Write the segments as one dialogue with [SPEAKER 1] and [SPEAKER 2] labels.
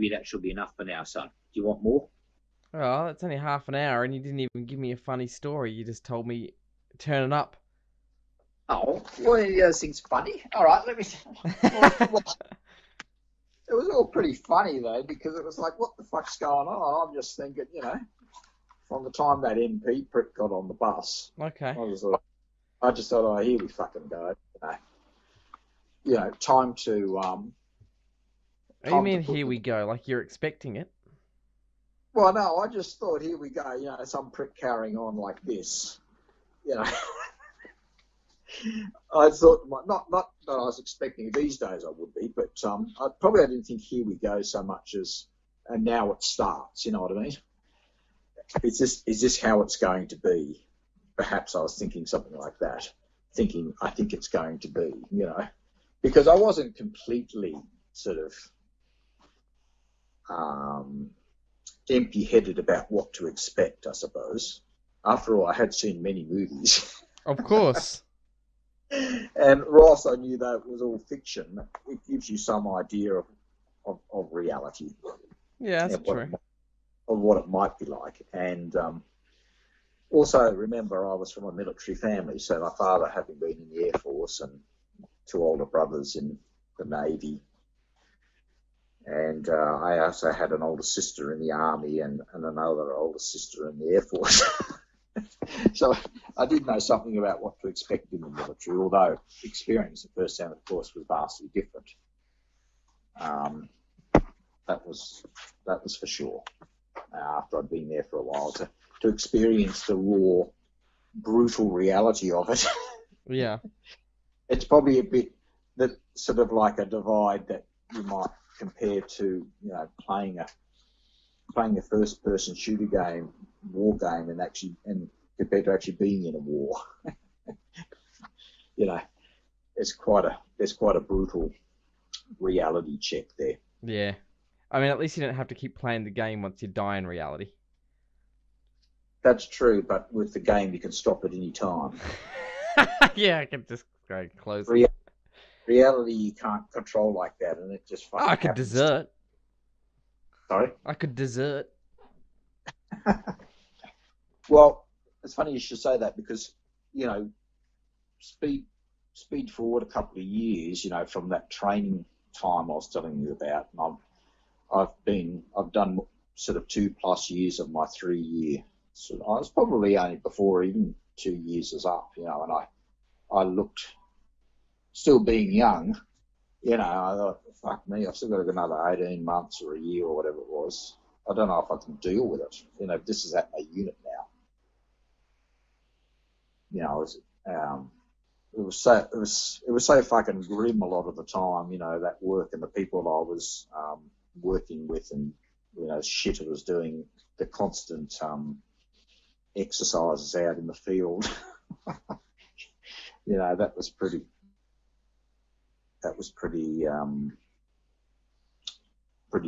[SPEAKER 1] maybe that should be enough for now, son. Do you want more?
[SPEAKER 2] Oh, it's only half an hour and you didn't even give me a funny story. You just told me turn it up.
[SPEAKER 1] Oh, well, the other thing's funny. All right, let me. Well, it was all pretty funny though, because it was like, what the fuck's going on? I'm just thinking, from the time that MP prick got on the bus,
[SPEAKER 2] Okay.
[SPEAKER 1] I just thought, oh, here we fucking go. Time to
[SPEAKER 2] What do you
[SPEAKER 1] time to
[SPEAKER 2] mean,
[SPEAKER 1] put
[SPEAKER 2] here
[SPEAKER 1] the.
[SPEAKER 2] we go? Like you're expecting it?
[SPEAKER 1] Well, no, I just thought, here we go. Some prick carrying on like this. You know, I thought not that I was expecting it these days. I would be, but I didn't think here we go so much as and now it starts. You know what I mean? Is this how it's going to be? Perhaps I was thinking something like that. Thinking I think it's going to be. Because I wasn't completely sort of empty-headed about what to expect. I suppose. After all, I had seen many movies.
[SPEAKER 2] Of course.
[SPEAKER 1] And Ross, I knew that it was all fiction. It gives you some idea of reality.
[SPEAKER 2] Yeah, that's true.
[SPEAKER 1] Of what it might be like. And also, remember, I was from a military family, so my father, having been in the Air Force, and two older brothers in the Navy. And I also had an older sister in the Army and another older sister in the Air Force. So I did know something about what to expect in the military, although experience at first hand, of course, was vastly different. That was for sure. After I'd been there for a while, to experience the raw, brutal reality of it.
[SPEAKER 2] Yeah.
[SPEAKER 1] It's probably a bit that sort of like a divide that you might compare to playing a first person shooter game, war game, and compared to actually being in a war. There's quite a brutal reality check there.
[SPEAKER 2] Yeah. I mean, at least you don't have to keep playing the game once you die in reality.
[SPEAKER 1] That's true, but with the game you can stop at any time.
[SPEAKER 2] Yeah, I can just go close it.
[SPEAKER 1] Reality you can't control like that, and it just
[SPEAKER 2] Oh, I
[SPEAKER 1] fucking
[SPEAKER 2] could
[SPEAKER 1] happens.
[SPEAKER 2] desert.
[SPEAKER 1] Sorry?
[SPEAKER 2] I could desert.
[SPEAKER 1] Well, it's funny you should say that because, speed forward a couple of years, from that training time I was telling you about, and I've done sort of 2+ years of my 3 year. So I was probably only before even 2 years is up, and I looked, still being young, I thought, fuck me, I've still got another 18 months or a year or whatever it was. I don't know if I can deal with it. This is at my unit now. It was so fucking grim a lot of the time, that work and the people I was working with, and shit I was doing, the constant exercises out in the field. That was pretty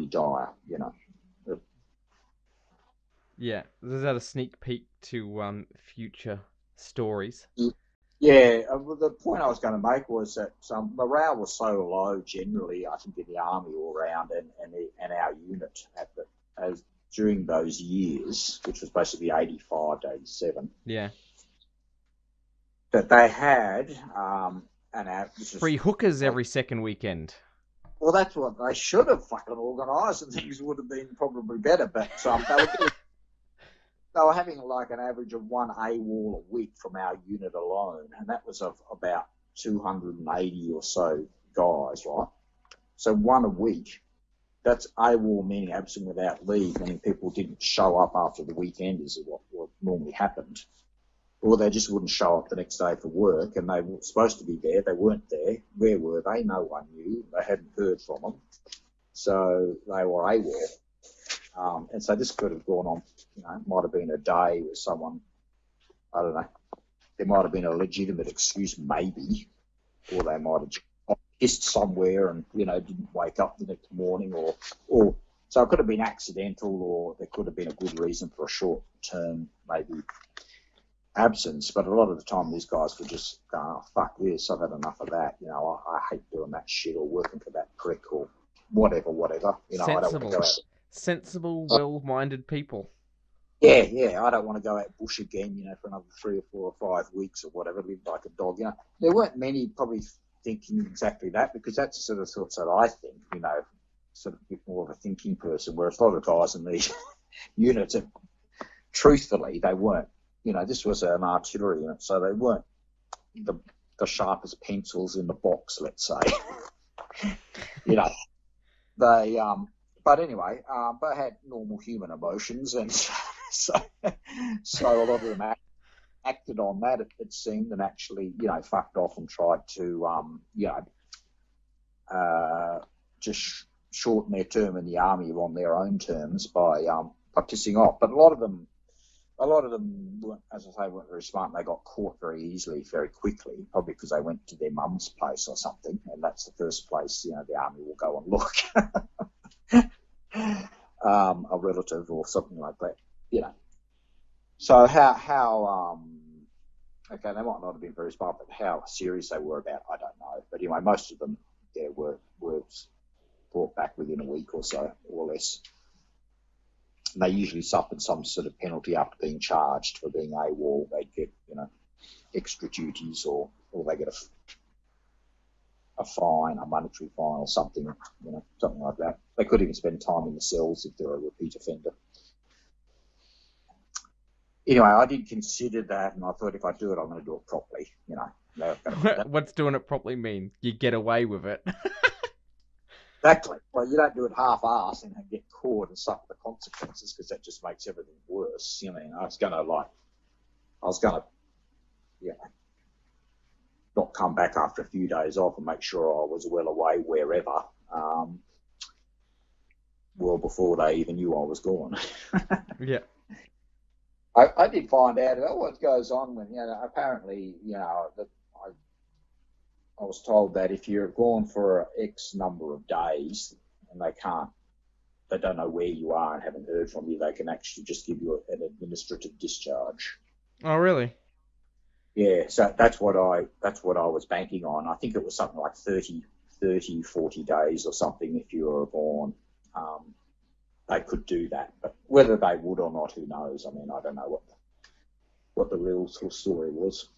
[SPEAKER 1] dire.
[SPEAKER 2] Yeah. Is that a sneak peek to future stories?
[SPEAKER 1] Yeah, the point I was going to make was that morale was so low generally, I think, in the army all around, and our unit during those years, which was basically 85 to 87.
[SPEAKER 2] Yeah.
[SPEAKER 1] That they had
[SPEAKER 2] Free hookers every second weekend.
[SPEAKER 1] Well, that's what they should have fucking organised, and things would have been probably better. But they were having like an average of one AWOL a week from our unit alone, and that was of about 280 or so guys, right? So one a week. That's AWOL, meaning absent without leave, meaning people didn't show up after the weekend, is what normally happened. Or they just wouldn't show up the next day for work, and they were supposed to be there. They weren't there. Where were they? No one knew. They hadn't heard from them. So they were AWOL. And so this could have gone on, it might have been a day with someone, I don't know, there might have been a legitimate excuse maybe, or they might have pissed somewhere and, didn't wake up the next morning, or so it could have been accidental, or there could have been a good reason for a short term, maybe, absence. But a lot of the time these guys would just go, oh, fuck this, I've had enough of that, I hate doing that shit, or working for that prick, or whatever. You know, I don't want to
[SPEAKER 2] Sensible.
[SPEAKER 1] go out.
[SPEAKER 2] Sensible, well-minded people.
[SPEAKER 1] Yeah, I don't want to go out bush again, you know, for another 3 or 4 or 5 weeks or whatever, live like a dog, you know. There weren't many probably thinking exactly that, because that's the sort of thoughts that I think, you know, sort of a bit more of a thinking person, whereas a lot of guys in these units, truthfully, they weren't. You know, this was an artillery unit, so they weren't the sharpest pencils in the box, let's say. You know, they, but anyway, they had normal human emotions, and so a lot of them acted on that, it seemed, and actually, you know, fucked off and tried to, you know, just shorten their term in the army on their own terms by pissing off. But a lot of them, weren't, as I say, weren't very smart, and they got caught very easily, very quickly, probably because they went to their mum's place or something, and that's the first place, you know, the army will go and look. A relative or something like that, you know. So how okay, they might not have been very smart, but how serious they were about, I don't know. But anyway, most of them, yeah, were brought back within a week or so, or less. And they usually suffered some sort of penalty after being charged for being AWOL. They'd get, you know, extra duties, or they get a fine, a monetary fine or something, you know, something like that. They could even spend time in the cells if they're a repeat offender. Anyway, I did consider that, and I thought if I do it, I'm going to do it properly, you know.
[SPEAKER 2] What's doing it properly mean? You get away with it.
[SPEAKER 1] Exactly. Well, you don't do it half-assed and get caught and suffer the consequences, because that just makes everything worse. You know, I was going to, you know, not come back after a few days off and make sure I was well away wherever, well before they even knew I was gone.
[SPEAKER 2] Yeah.
[SPEAKER 1] I did find out about what goes on when, you know, apparently, you know, that I was told that if you're gone for X number of days and they don't know where you are and haven't heard from you, they can actually just give you an administrative discharge.
[SPEAKER 2] Oh, really?
[SPEAKER 1] Yeah, so that's what I was banking on. I think it was something like 40 days or something. If you were gone, they could do that. But whether they would or not, who knows? I mean, I don't know what the real story was.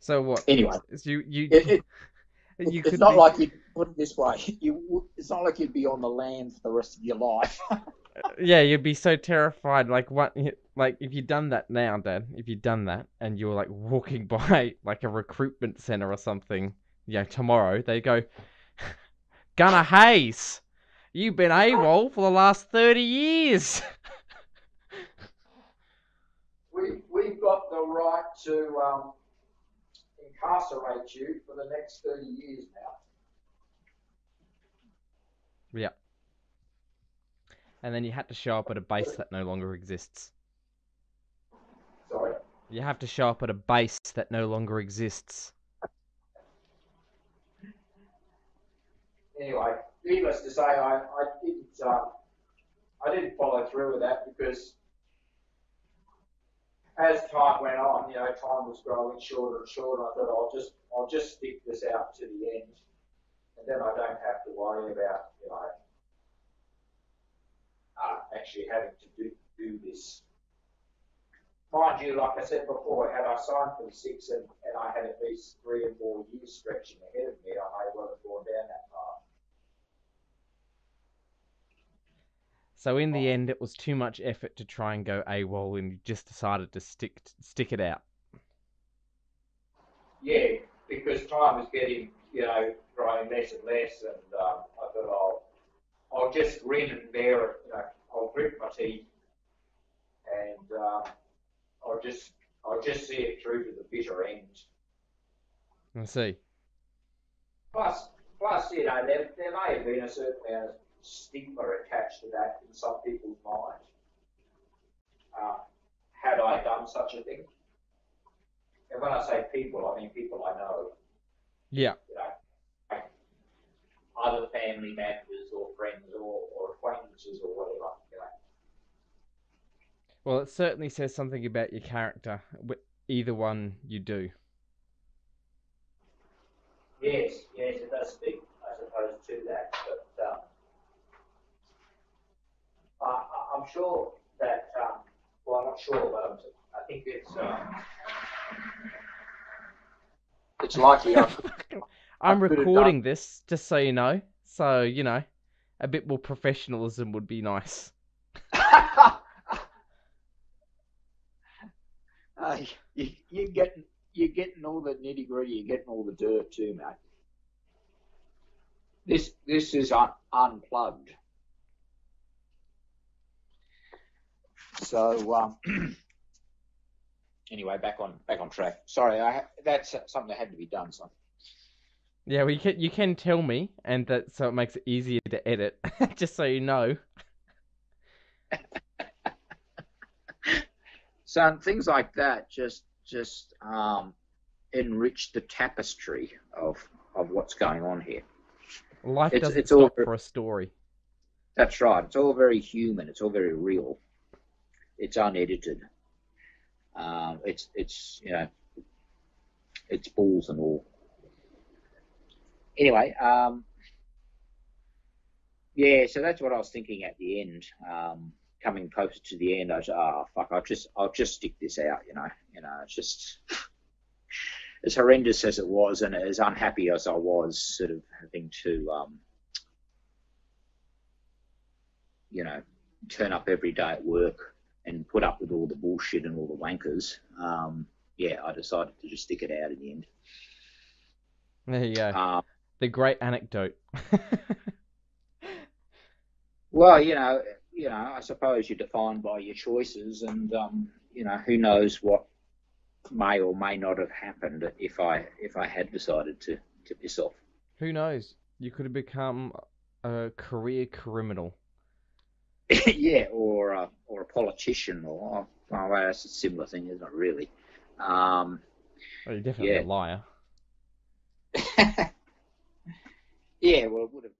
[SPEAKER 2] So what?
[SPEAKER 1] Anyway,
[SPEAKER 2] it's
[SPEAKER 1] not like you'd put it this way. It's not like you'd be on the land for the rest of your life.
[SPEAKER 2] Yeah, you'd be so terrified. Like what? Like if you'd done that now, Dad. If you'd done that, and you were like walking by like a recruitment center or something, yeah, tomorrow they go, Gunnar Hayes, you've been AWOL for the last 30 years.
[SPEAKER 1] We've got the right to incarcerate you for the next 30 years now.
[SPEAKER 2] Yeah. And then you had to show up at a base that no longer exists.
[SPEAKER 1] Sorry?
[SPEAKER 2] You have to show up at a base that no longer exists.
[SPEAKER 1] Anyway, needless to say, I didn't follow through with that, because as time went on, you know, time was growing shorter and shorter. I thought I'll just stick this out to the end, and then I don't have to worry about, you know, actually having to do this. Mind you, like I said before, had I signed for the 6 and I had at least 3 or 4 years stretching ahead of me, I may well have gone down that path.
[SPEAKER 2] So in the end, it was too much effort to try and go AWOL, and you just decided to stick it out.
[SPEAKER 1] Yeah, because time was getting, you know, growing less and less, and I thought I'll just grin and bear it. You know, I'll grit my teeth, and I'll just see it through to the bitter end.
[SPEAKER 2] I see.
[SPEAKER 1] Plus, you know, there may have been a certain amount of stigma attached to that in some people's mind. Had I done such a thing? And when I say people, I mean people I know.
[SPEAKER 2] Yeah.
[SPEAKER 1] You know, like other family members or friends or acquaintances or whatever. You know.
[SPEAKER 2] Well, it certainly says something about your character, either one you do.
[SPEAKER 1] Yes, it does speak, I suppose, sure that, well, I'm not sure, but I think it's likely I
[SPEAKER 2] I'm
[SPEAKER 1] could have done.
[SPEAKER 2] recording this, just so you know. So, a bit more professionalism would be nice.
[SPEAKER 1] You're getting all the nitty gritty. You're getting all the dirt too, mate. This is unplugged. So anyway, back on track. Sorry, that's something that had to be done. So
[SPEAKER 2] Yeah, well, you can tell me, and that so it makes it easier to edit, just so you know.
[SPEAKER 1] so things like that just enrich the tapestry of what's going on here.
[SPEAKER 2] Life doesn't
[SPEAKER 1] It's all
[SPEAKER 2] stop for a story.
[SPEAKER 1] That's right. It's all very human. It's all very real. It's unedited. It's it's balls and all. Anyway, yeah. So that's what I was thinking at the end. Coming closer to the end, I was, oh fuck, I'll just stick this out. It's just as horrendous as it was, and as unhappy as I was, sort of having to, turn up every day at work and put up with all the bullshit and all the wankers. Yeah, I decided to just stick it out in the end.
[SPEAKER 2] There you go. The great anecdote.
[SPEAKER 1] Well, I suppose you're defined by your choices, and who knows what may or may not have happened if I had decided to piss off.
[SPEAKER 2] Who knows? You could have become a career criminal.
[SPEAKER 1] Yeah, or a politician, or well, that's a similar thing, isn't it? Really.
[SPEAKER 2] Well, you're definitely a liar.
[SPEAKER 1] Yeah, well, it would have